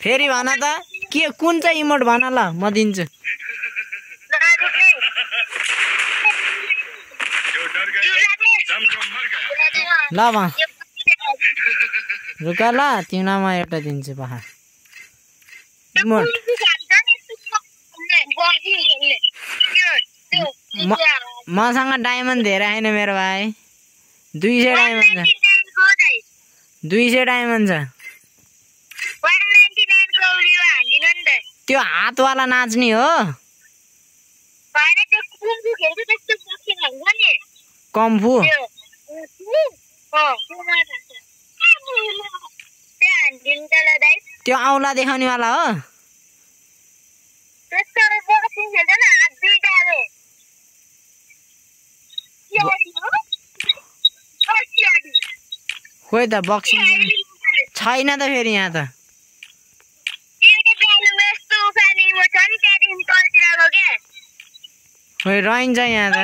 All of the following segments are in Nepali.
फेरि भन त के कुन चाहिँ इमोट भन ल म दिन्छु ल म रुक ल तिमीलाई म एउटा दिन्छु पहा इमोट मसँग डायमन्ड धेरै छैन मेरो भाइ 200 डायमन्ड छ 200 डायमन्ड छ त्यो हातवाला नाच्ने हो कम्फु त्यो औला देखाउने वाला हो खोइ त बक्सिङ छैन त फेरि यहाँ त खोइ रहन्छ यहाँ त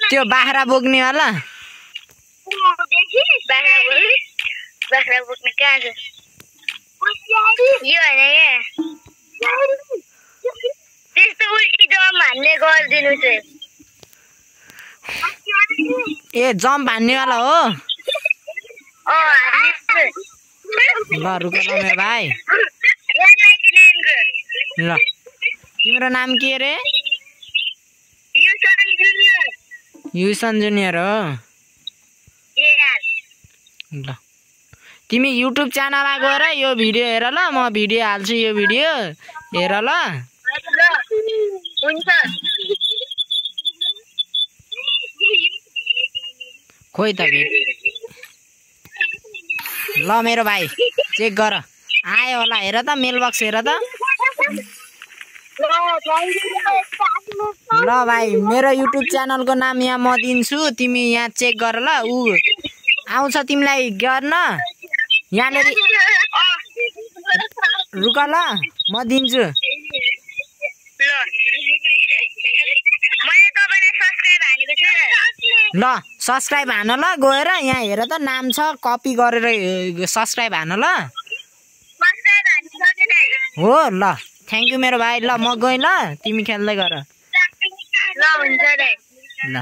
त्यो बाख्रा बोक्नेवाला बाख्रा बोक्ने कहाँ छ यो हैन त्यस्तो उल्टी जम हान्ने गरिदिनु चाहिँ ए जम्प हान्नेवाला हो ल रुक ल मेरो भाइ ल तिम्रो नाम के रे युसन जुनियर हो ल तिमी युट्युब च्यानलमा गएर यो भिडियो हेर ल म भिडियो हाल्छु यो भिडियो हेर ल हुन्छ खोइ त ल मेरो भाइ चेक गर आयो होला हेर त मेल बक्स हेर त ल भाइ मेरो युट्युब च्यानलको नाम यहाँ म दिन्छु तिमी यहाँ चेक गर ल ऊ आउँछ तिमीलाई गर्न यहाँनिर रुक ल म दिन्छु ल सब्सक्राइब हान ल गएर यहाँ हेर त नाम छ कपी गरेर सब्सक्राइब हान ल हो ल थ्याङ्क यू मेरो भाइ ल म गएँ ल तिमी खेल्दै गर ल हुन्छ ल